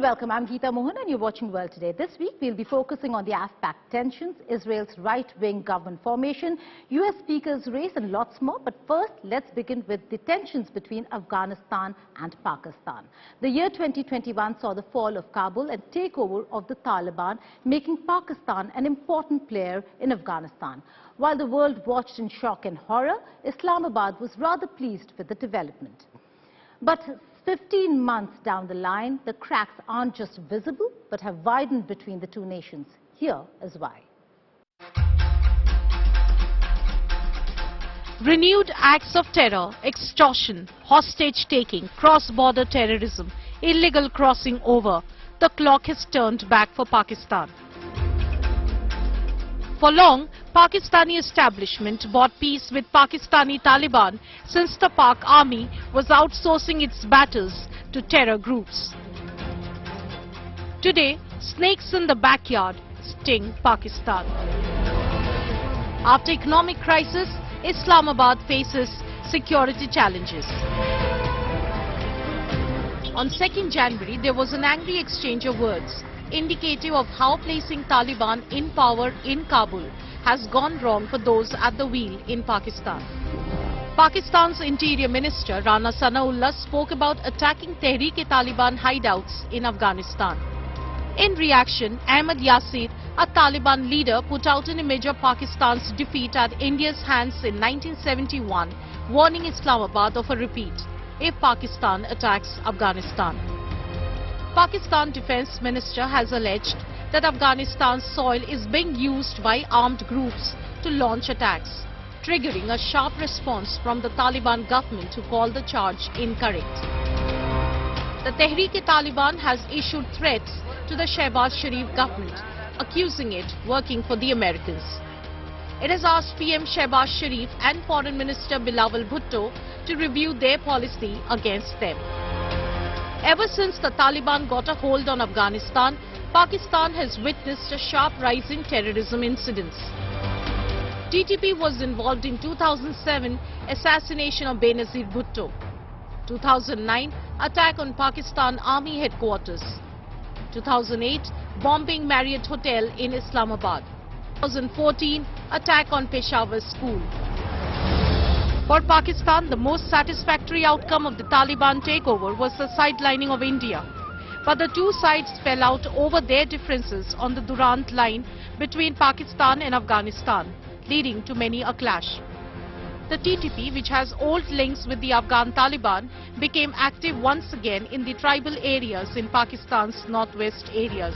welcome. I'm Geeta Mohan and you're watching World Today. This week we'll be focusing on the Afghan Pak tensions, Israel's right-wing government formation, US speaker's race and lots more. But first, let's begin with the tensions between Afghanistan and Pakistan. The year 2021 saw the fall of Kabul and takeover of the Taliban, making Pakistan an important player in Afghanistan. While the world watched in shock and horror, Islamabad was rather pleased with the development. But 15 months down the line, the cracks aren't just visible, but have widened between the two nations. Here is why. Renewed acts of terror, extortion, hostage-taking, cross-border terrorism, illegal crossing over. The clock has turned back for Pakistan. For long, Pakistani establishment bought peace with Pakistani Taliban since the Pak army was outsourcing its battles to terror groups. Today, snakes in the backyard sting Pakistan. After economic crisis, Islamabad faces security challenges. On 2nd January, there was an angry exchange of words, indicative of how placing Taliban in power in Kabul has gone wrong for those at the wheel in Pakistan. Pakistan's Interior Minister Rana Sanaullah spoke about attacking Tehreek-e-Taliban hideouts in Afghanistan. In reaction, Ahmad Yasir, a Taliban leader, put out an image of Pakistan's defeat at India's hands in 1971, warning Islamabad of a repeat if Pakistan attacks Afghanistan. Pakistan Defence Minister has alleged that Afghanistan's soil is being used by armed groups to launch attacks, triggering a sharp response from the Taliban government to call the charge incorrect. The Tehreek-e-Taliban has issued threats to the Shehbaz Sharif government, accusing it working for the Americans. It has asked PM Shehbaz Sharif and Foreign Minister Bilawal Bhutto to review their policy against them. Ever since the Taliban got a hold on Afghanistan, Pakistan has witnessed a sharp rise in terrorism incidents. TTP was involved in 2007 assassination of Benazir Bhutto, 2009 attack on Pakistan Army headquarters, 2008 bombing Marriott Hotel in Islamabad, 2014 attack on Peshawar school. For Pakistan, the most satisfactory outcome of the Taliban takeover was the sidelining of India. But the two sides fell out over their differences on the Durand line between Pakistan and Afghanistan, leading to many a clash. The TTP, which has old links with the Afghan Taliban, became active once again in the tribal areas in Pakistan's northwest areas.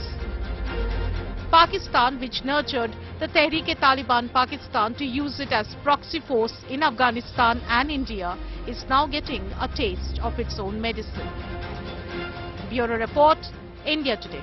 Pakistan, which nurtured the Tehreek-e-Taliban Pakistan to use it as proxy force in Afghanistan and India, is now getting a taste of its own medicine. Bureau Report, India Today.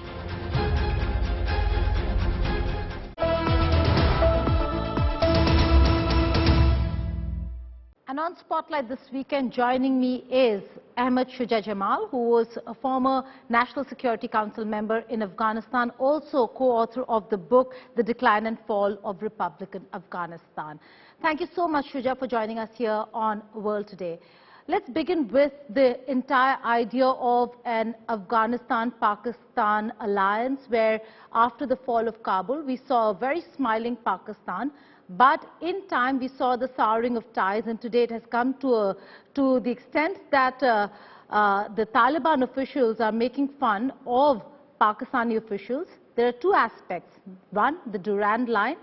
And on Spotlight this weekend, joining me is Shuja Jamal, who was a former National Security Council member in Afghanistan, also co-author of the book, The Decline and Fall of Republican Afghanistan. Thank you so much, Shuja, for joining us here on World Today. Let's begin with the entire idea of an Afghanistan-Pakistan alliance, where after the fall of Kabul, we saw a very smiling Pakistan. But in time, we saw the souring of ties, and today it has come to the extent that the Taliban officials are making fun of Pakistani officials. There are two aspects. One, the Durand line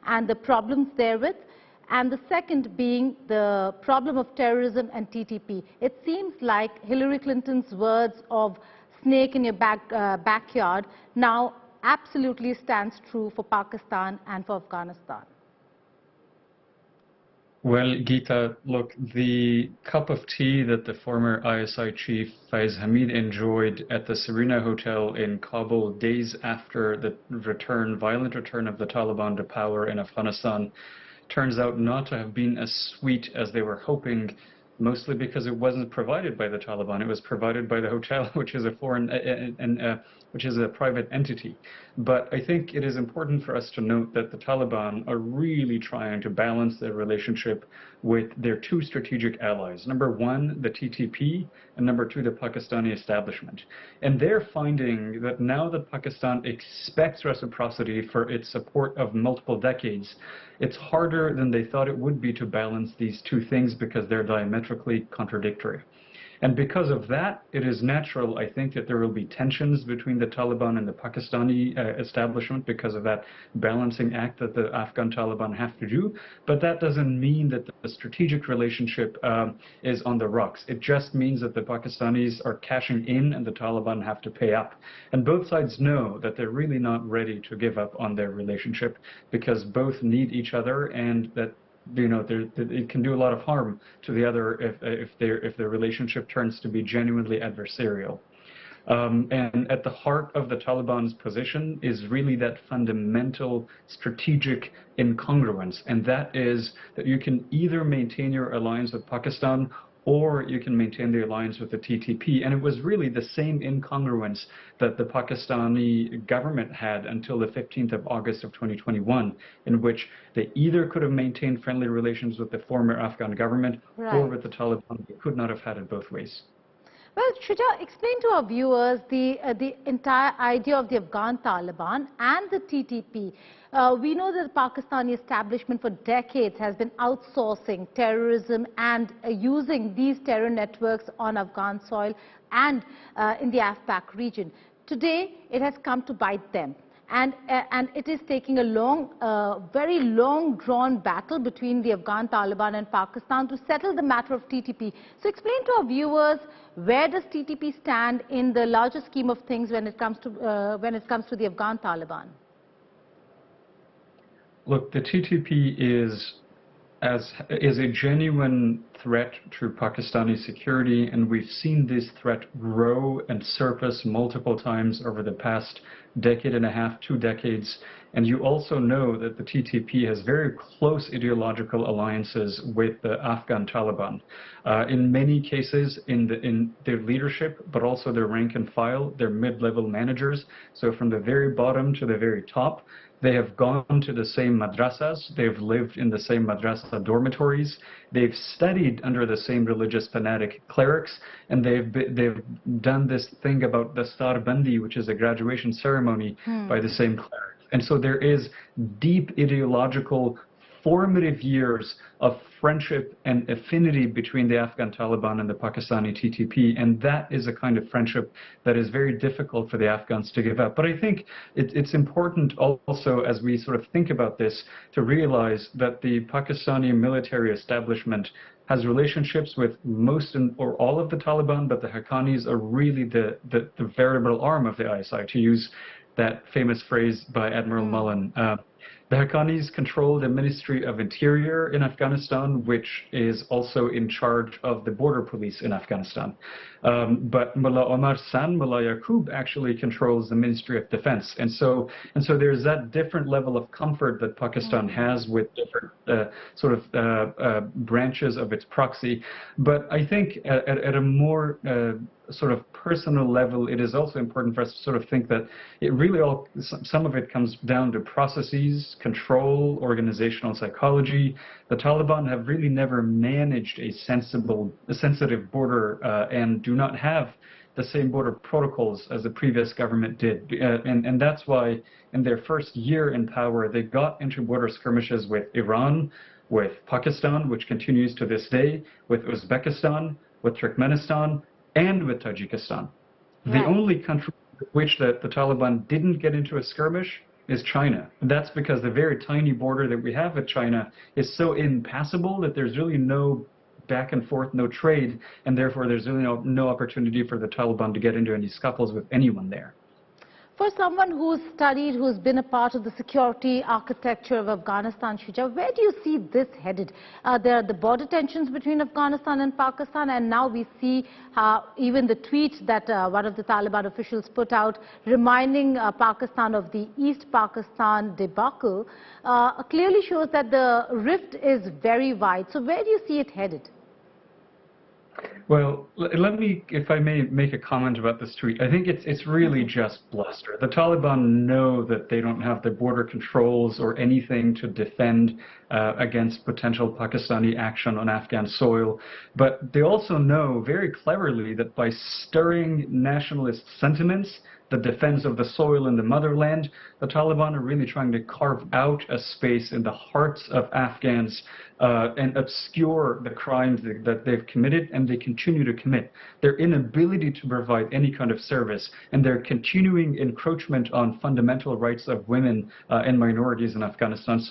and the problems therewith, and the second being the problem of terrorism and TTP. It seems like Hillary Clinton's words of snake in your backyard now absolutely stands true for Pakistan and for Afghanistan. Well, Geeta, look, the cup of tea that the former ISI chief Faiz Hamid enjoyed at the Serena Hotel in Kabul days after the violent return of the Taliban to power in Afghanistan turns out not to have been as sweet as they were hoping mostly because it wasn't provided by the Taliban. It was provided by the hotel, which is a which is a private entity. But I think it is important for us to note that the Taliban are really trying to balance their relationship with their two strategic allies. Number one, the TTP, and number two, the Pakistani establishment. And they're finding that now that Pakistan expects reciprocity for its support of multiple decades, it's harder than they thought it would be to balance these two things because they're diametrically contradictory. And because of that, it is natural, I think, that there will be tensions between the Taliban and the Pakistani establishment because of that balancing act that the Afghan Taliban have to do. But that doesn't mean that the strategic relationship is on the rocks. It just means that the Pakistanis are cashing in and the Taliban have to pay up. And both sides know that they're really not ready to give up on their relationship because both need each other, and that it can do a lot of harm to the other if their relationship turns to be genuinely adversarial. And at the heart of the Taliban's position is really that fundamental strategic incongruence, and that is that you can either maintain your alliance with Pakistan or you can maintain the alliance with the TTP. And it was really the same incongruence that the Pakistani government had until the 15th of August of 2021, in which they either could have maintained friendly relations with the former Afghan government or with the Taliban. They could not have had it both ways. Well, Shuja, explain to our viewers the entire idea of the Afghan Taliban and the TTP. We know that the Pakistani establishment for decades has been outsourcing terrorism and using these terror networks on Afghan soil and in the Afghan Pak region. Today, it has come to bite them. And it is taking a very long drawn battle between the Afghan Taliban and Pakistan to settle the matter of TTP. So explain to our viewers, where does TTP stand in the larger scheme of things when it comes to the Afghan Taliban? Look, the TTP is a genuine threat to Pakistani security, and we've seen this threat grow and surface multiple times over the past decade and a half, 2 decades. And you also know that the TTP has very close ideological alliances with the Afghan Taliban. In many cases, in their leadership, but also their rank and file, their mid-level managers. So from the very bottom to the very top, they have gone to the same madrasas, they've lived in the same madrasa dormitories, they've studied under the same religious fanatic clerics, and they've done this thing about the Star Bandi, which is a graduation ceremony by the same clerics. And so there is deep ideological formative years of friendship and affinity between the Afghan Taliban and the Pakistani TTP, and that is a kind of friendship that is very difficult for the Afghans to give up. But I think it's important also, as we sort of think about this, to realize that the Pakistani military establishment has relationships with most or all of the Taliban, but the Haqqanis are really the veritable arm of the ISI, to use that famous phrase by Admiral Mullen. The Haqqanis control the Ministry of Interior in Afghanistan, which is also in charge of the border police in Afghanistan. But Mullah Omar San, Mullah Yaqub, actually controls the Ministry of Defense. And so there's that different level of comfort that Pakistan has with different branches of its proxy. But I think at a more sort of personal level, it is also important for us to sort of think that it really some of it comes down to processes, control, organizational psychology. The Taliban have really never managed a sensitive border and do not have the same border protocols as the previous government did. And that's why in their first year in power, they got into border skirmishes with Iran, with Pakistan, which continues to this day, with Uzbekistan, with Turkmenistan, and with Tajikistan. The only country with which the Taliban didn't get into a skirmish is China. And that's because the very tiny border that we have with China is so impassable that there's really no back and forth, no trade, and therefore there's really no opportunity for the Taliban to get into any scuffles with anyone there. For someone who's studied, who's been a part of the security architecture of Afghanistan, Shuja, where do you see this headed? There are the border tensions between Afghanistan and Pakistan, and now we see even the tweet that one of the Taliban officials put out reminding Pakistan of the East Pakistan debacle clearly shows that the rift is very wide. So where do you see it headed? Well, let me, if I may, make a comment about this tweet. I think it's really just bluster. The Taliban know that they don't have the border controls or anything to defend against potential Pakistani action on Afghan soil, but they also know very cleverly that by stirring nationalist sentiments, the defense of the soil and the motherland, the Taliban are really trying to carve out a space in the hearts of Afghans and obscure the crimes that they've committed and they continue to commit. Their inability to provide any kind of service and their continuing encroachment on fundamental rights of women and minorities in Afghanistan.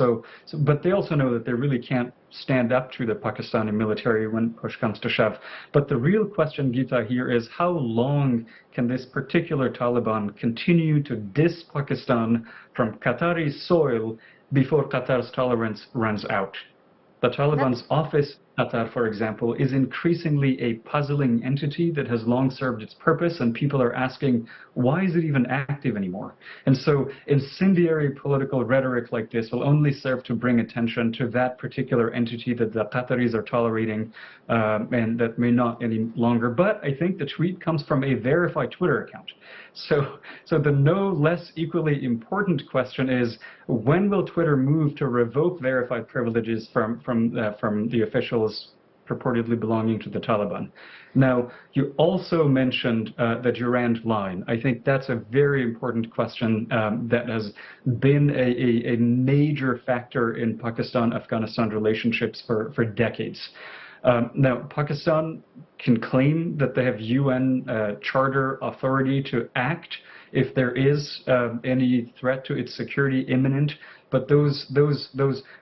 But they also know that they really can't stand up to the Pakistani military when push comes to shove. But the real question, Geeta, here is how long can this particular Taliban continue to diss Pakistan from Qatari soil before Qatar's tolerance runs out? The Taliban's office in Qatar, for example, is increasingly a puzzling entity that has long served its purpose, and people are asking, why is it even active anymore? And so incendiary political rhetoric like this will only serve to bring attention to that particular entity that the Qataris are tolerating and that may not any longer. But I think the tweet comes from a verified Twitter account. So the no less equally important question is, when will Twitter move to revoke verified privileges from the officials purportedly belonging to the Taliban? Now, you also mentioned the Durand Line. I think that's a very important question that has been a major factor in Pakistan-Afghanistan relationships for decades. Now, Pakistan can claim that they have UN charter authority to act if there is any threat to its security imminent, but those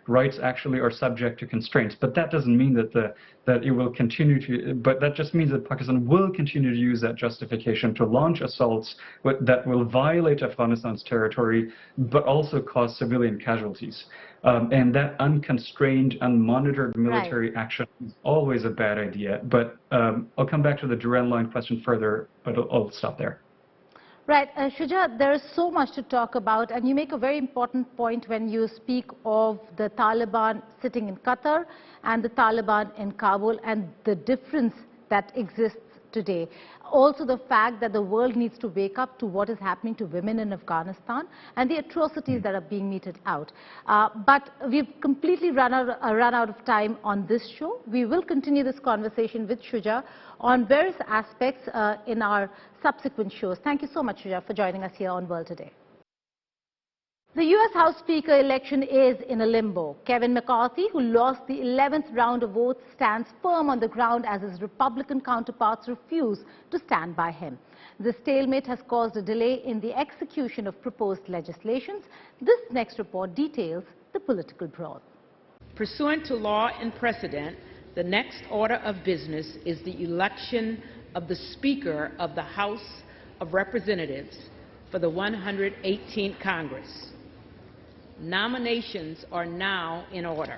rights actually are subject to constraints. But that doesn't mean that it will continue to. But that just means that Pakistan will continue to use that justification to launch assaults that will violate Afghanistan's territory, but also cause civilian casualties. And that unconstrained, unmonitored military action is always a bad idea. But I'll come back to the Durand Line question further, but I'll stop there. Right. Shuja, there is so much to talk about, and you make a very important point when you speak of the Taliban sitting in Qatar and the Taliban in Kabul and the difference that exists today. Also the fact that the world needs to wake up to what is happening to women in Afghanistan and the atrocities that are being meted out. But we've completely run out of time on this show. We will continue this conversation with Shuja on various aspects in our subsequent shows. Thank you so much, Shuja, for joining us here on World Today. The U.S. House Speaker election is in a limbo. Kevin McCarthy, who lost the 11th round of votes, stands firm on the ground as his Republican counterparts refuse to stand by him. This stalemate has caused a delay in the execution of proposed legislations. This next report details the political brawl. Pursuant to law and precedent, the next order of business is the election of the Speaker of the House of Representatives for the 118th Congress. Nominations are now in order.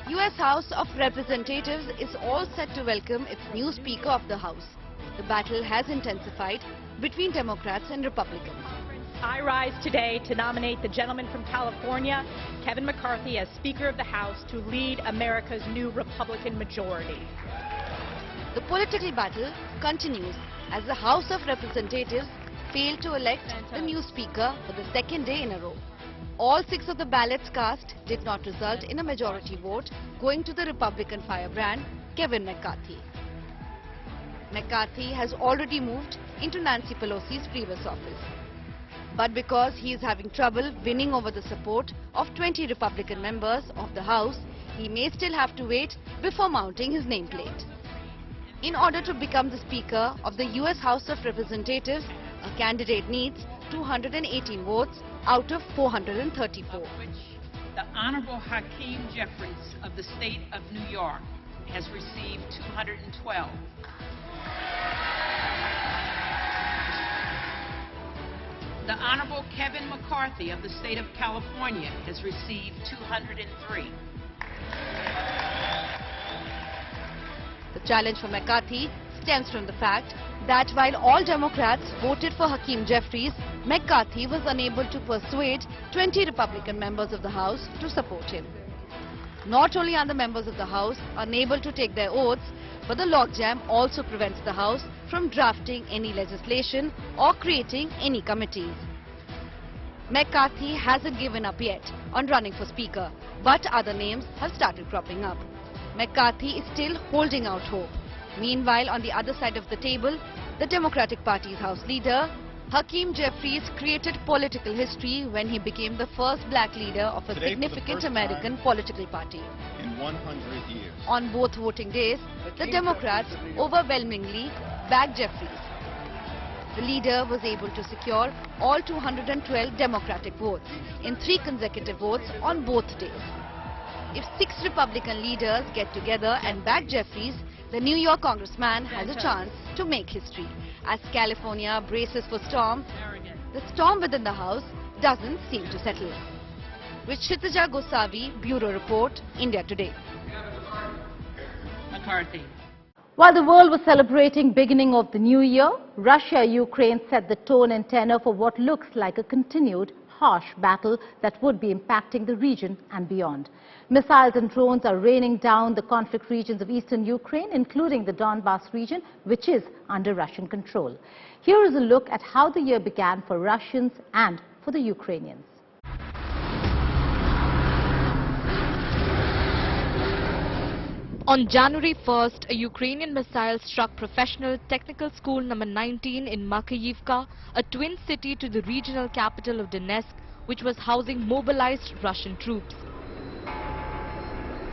U.S. House of Representatives is all set to welcome its new Speaker of the House. The battle has intensified between Democrats and Republicans. I rise today to nominate the gentleman from California, Kevin McCarthy, as Speaker of the House to lead America's new Republican majority. The political battle continues as the House of Representatives failed to elect the new Speaker for the second day in a row. All 6 of the ballots cast did not result in a majority vote, going to the Republican firebrand, Kevin McCarthy. McCarthy has already moved into Nancy Pelosi's previous office. But because he is having trouble winning over the support of 20 Republican members of the House, he may still have to wait before mounting his nameplate. In order to become the Speaker of the U.S. House of Representatives, a candidate needs 218 votes out of 434. The Honorable Hakeem Jeffries of the state of New York has received 212. The Honorable Kevin McCarthy of the state of California has received 203. The challenge for McCarthy stems from the fact that while all Democrats voted for Hakeem Jeffries, McCarthy was unable to persuade 20 Republican members of the House to support him. Not only are the members of the House unable to take their oaths, But the logjam also prevents the House from drafting any legislation or creating any committees. McCarthy hasn't given up yet on running for Speaker, but other names have started cropping up. McCarthy is still holding out hope. Meanwhile, on the other side of the table, the Democratic Party's House leader, Hakeem Jeffries, created political history when he became the first black leader of a significant American political party. In 100 years. On both voting days, the Democrats overwhelmingly backed Jeffries. The leader was able to secure all 212 Democratic votes in 3 consecutive votes on both days. If 6 Republican leaders get together and back Jeffries, the New York congressman has a chance to make history. As California braces for storm, the storm within the House doesn't seem to settle. With Shuja Jamal, Bureau Report, India Today. McCarthy. While the world was celebrating beginning of the new year, Russia-Ukraine set the tone and tenor for what looks like a continued harsh battle that would be impacting the region and beyond. Missiles and drones are raining down the conflict regions of eastern Ukraine, including the Donbas region, which is under Russian control. Here is a look at how the year began for Russians and for the Ukrainians. On January 1st, a Ukrainian missile struck Professional Technical School number 19 in Makeyivka, a twin city to the regional capital of Donetsk, which was housing mobilized Russian troops.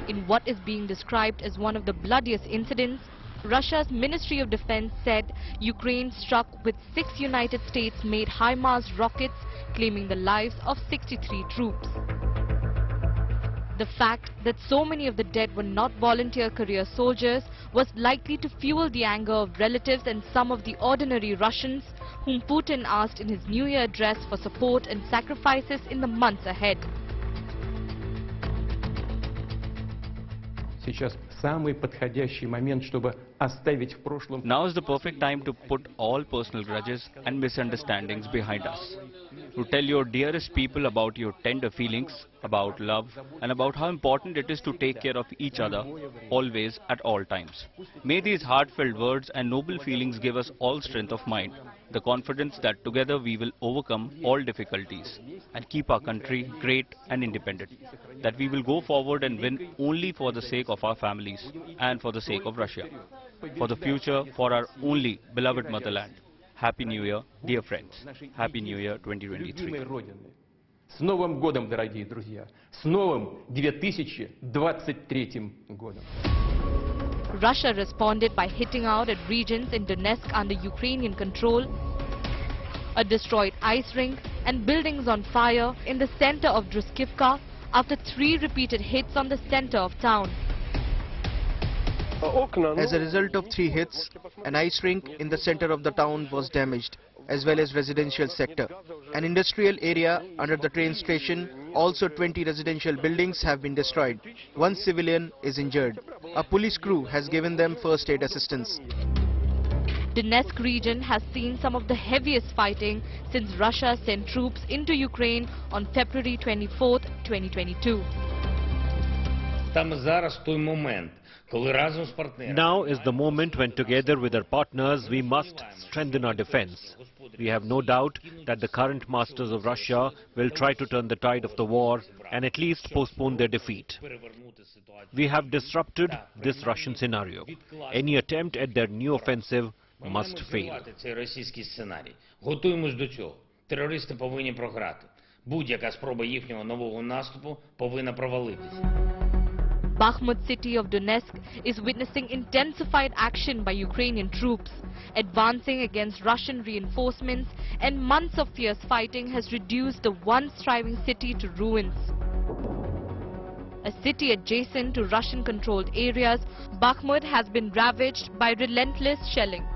In what is being described as one of the bloodiest incidents, Russia's Ministry of Defense said Ukraine struck with 6 United States-made HIMARS rockets, claiming the lives of 63 troops. The fact that so many of the dead were not volunteer career soldiers was likely to fuel the anger of relatives and some of the ordinary Russians, whom Putin asked in his New Year address for support and sacrifices in the months ahead. Now is the perfect time to put all personal grudges and misunderstandings behind us. To tell your dearest people about your tender feelings, about love, and about how important it is to take care of each other, always, at all times. May these heartfelt words and noble feelings give us all strength of mind, the confidence that together we will overcome all difficulties and keep our country great and independent, that we will go forward and win only for the sake of our families and for the sake of Russia, for the future, for our only beloved motherland. Happy New Year, dear friends. Happy New Year 2023. С Новым годом, дорогие друзья! С новым 2023 годом! Russia responded by hitting out at regions in Donetsk under Ukrainian control, a destroyed ice rink and buildings on fire in the center of Druskivka after 3 repeated hits on the center of town. As a result of 3 hits, an ice rink in the center of the town was damaged, as well as residential sector. An industrial area under the train station, also 20 residential buildings have been destroyed. 1 civilian is injured. A police crew has given them first aid assistance. Donetsk region has seen some of the heaviest fighting since Russia sent troops into Ukraine on February 24, 2022. Now is the moment when together with our partners we must strengthen our defense. We have no doubt that the current masters of Russia will try to turn the tide of the war and at least postpone their defeat. We have disrupted this Russian scenario. Any attempt at their new offensive must fail. Терористи повинні програти. Будь-яка спроба їхнього нового наступу повинна провалитися. Bakhmut city of Donetsk is witnessing intensified action by Ukrainian troops. Advancing against Russian reinforcements and months of fierce fighting has reduced the once thriving city to ruins. A city adjacent to Russian-controlled areas, Bakhmut has been ravaged by relentless shelling.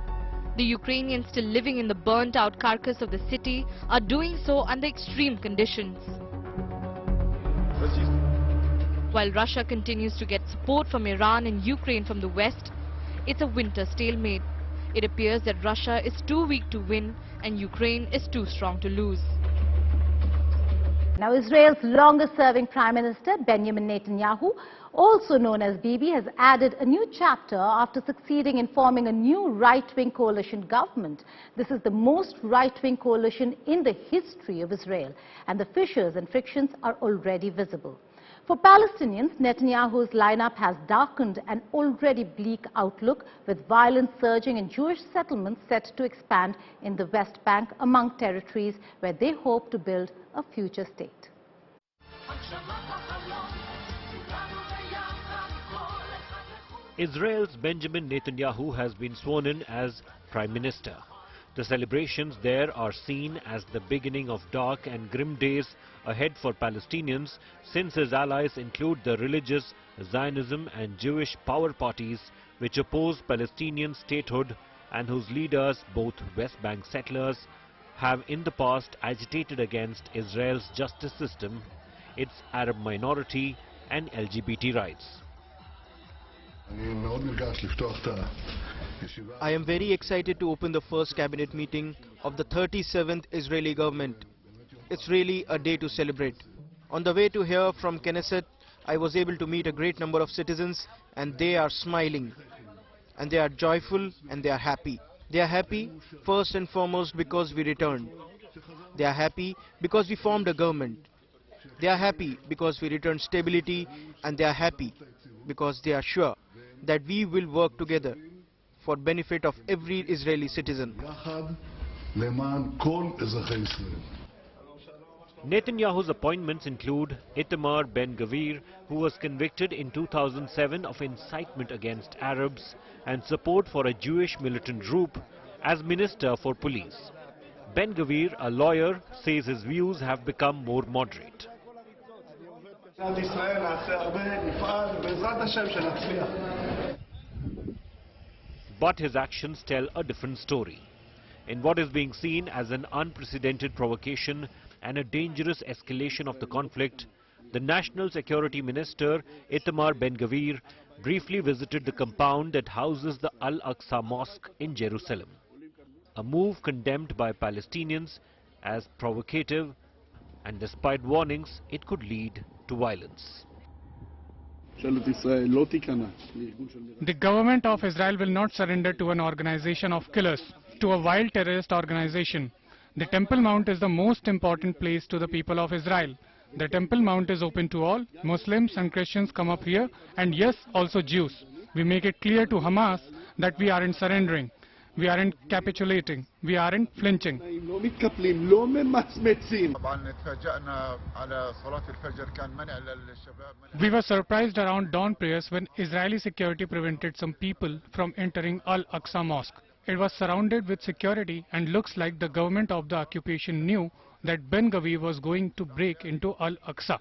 The Ukrainians still living in the burnt-out carcass of the city are doing so under extreme conditions. While Russia continues to get support from Iran and Ukraine from the West, it's a winter stalemate. It appears that Russia is too weak to win and Ukraine is too strong to lose. Now, Israel's longest-serving Prime Minister, Benjamin Netanyahu, also known as Bibi, has added a new chapter after succeeding in forming a new right-wing coalition government. This is the most right-wing coalition in the history of Israel, and the fissures and frictions are already visible. For Palestinians, Netanyahu's lineup has darkened an already bleak outlook, with violence surging and Jewish settlements set to expand in the West Bank among territories where they hope to build a future state. Israel's Benjamin Netanyahu has been sworn in as Prime Minister. The celebrations there are seen as the beginning of dark and grim days ahead for Palestinians, since his allies include the religious Zionism and Jewish power parties which oppose Palestinian statehood and whose leaders, both West Bank settlers, have in the past agitated against Israel's justice system, its Arab minority and LGBT rights. I am very excited to open the first cabinet meeting of the 37th Israeli government. It's really a day to celebrate. On the way to here from Knesset, I was able to meet a great number of citizens, and they are smiling, and they are joyful, and they are happy. They are happy first and foremost because we returned. They are happy because we formed a government. They are happy because we returned stability, and they are happy because they are sure that we will work together for benefit of every Israeli citizen. Netanyahu's appointments include Itamar Ben-Gvir, who was convicted in 2007 of incitement against Arabs and support for a Jewish militant group, as Minister for Police. Ben-Gvir, a lawyer, says his views have become more moderate. But his actions tell a different story. In what is being seen as an unprecedented provocation and a dangerous escalation of the conflict, the National Security Minister, Itamar Ben-Gvir, briefly visited the compound that houses the Al-Aqsa Mosque in Jerusalem, a move condemned by Palestinians as provocative, and despite warnings, it could lead to violence. The government of Israel will not surrender to an organization of killers, to a wild terrorist organization. The Temple Mount is the most important place to the people of Israel. The Temple Mount is open to all. Muslims and Christians come up here, and yes, also Jews. We make it clear to Hamas that we aren't surrendering. We aren't capitulating. We aren't flinching. We were surprised around dawn prayers when Israeli security prevented some people from entering Al-Aqsa Mosque. It was surrounded with security, and looks like the government of the occupation knew that Ben-Gvir was going to break into Al-Aqsa.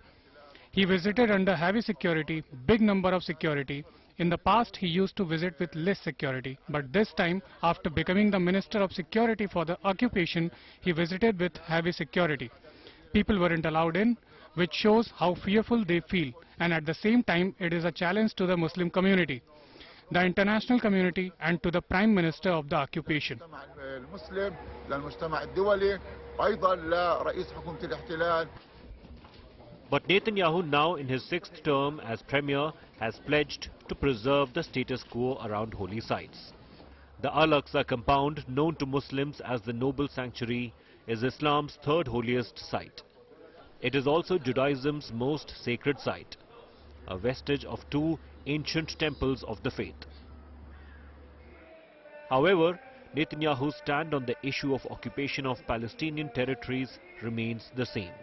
He visited under heavy security, big number of security. In the past, he used to visit with less security, but this time, after becoming the Minister of Security for the occupation, he visited with heavy security. People weren't allowed in, which shows how fearful they feel, and at the same time, it is a challenge to the Muslim community, the international community, and to the Prime Minister of the occupation. But Netanyahu, now in his 6th term as Premier, has pledged to preserve the status quo around holy sites. The Al-Aqsa compound, known to Muslims as the Noble Sanctuary, is Islam's 3rd holiest site. It is also Judaism's most sacred site, a vestige of 2 ancient temples of the faith. However, Netanyahu's stand on the issue of occupation of Palestinian territories remains the same.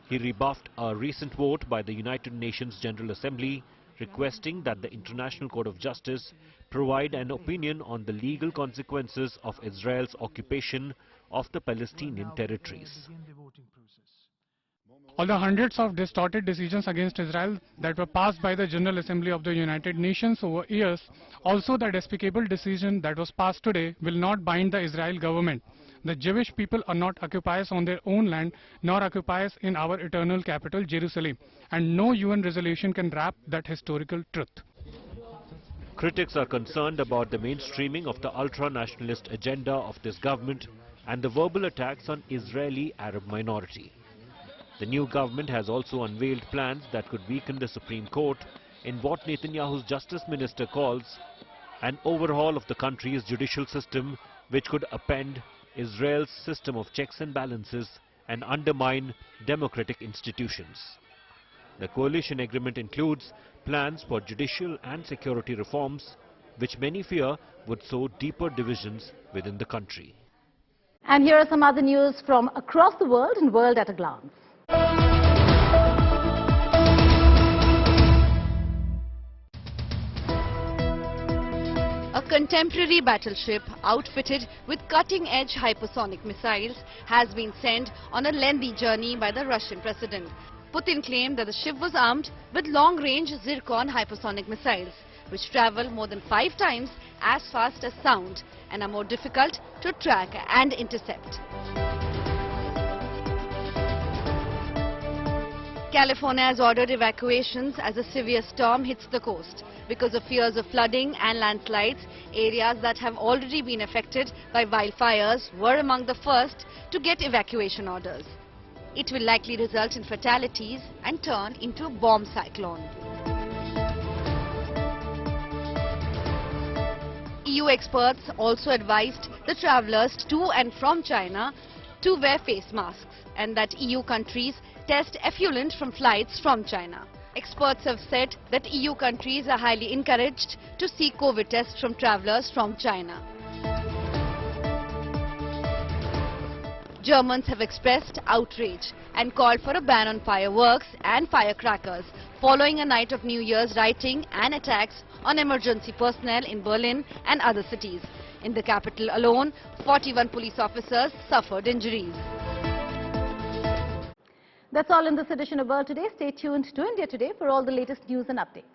He rebuffed a recent vote by the United Nations General Assembly requesting that the International Court of Justice provide an opinion on the legal consequences of Israel's occupation of the Palestinian territories. All the hundreds of distorted decisions against Israel that were passed by the General Assembly of the United Nations over years, also the despicable decision that was passed today, will not bind the Israel government. The Jewish people are not occupiers on their own land, nor occupiers in our eternal capital, Jerusalem, and no UN resolution can wrap that historical truth. Critics are concerned about the mainstreaming of the ultra-nationalist agenda of this government and the verbal attacks on Israeli Arab minority. The new government has also unveiled plans that could weaken the Supreme Court in what Netanyahu's Justice Minister calls an overhaul of the country's judicial system, which could upend Israel's system of checks and balances and undermine democratic institutions. The coalition agreement includes plans for judicial and security reforms, which many fear would sow deeper divisions within the country. And here are some other news from across the world in World at a Glance. A contemporary battleship outfitted with cutting-edge hypersonic missiles has been sent on a lengthy journey by the Russian president. Putin claimed that the ship was armed with long-range Zircon hypersonic missiles, which travel more than 5 times as fast as sound and are more difficult to track and intercept. California has ordered evacuations as a severe storm hits the coast. Because of fears of flooding and landslides, areas that have already been affected by wildfires were among the first to get evacuation orders. It will likely result in fatalities and turn into a bomb cyclone. EU experts also advised the travellers to and from China to wear face masks and that EU countries test effluent from flights from China. Experts have said that EU countries are highly encouraged to seek COVID tests from travellers from China. Germans have expressed outrage and called for a ban on fireworks and firecrackers following a night of New Year's rioting and attacks on emergency personnel in Berlin and other cities. In the capital alone, 41 police officers suffered injuries. That's all in this edition of World Today. Stay tuned to India Today for all the latest news and updates.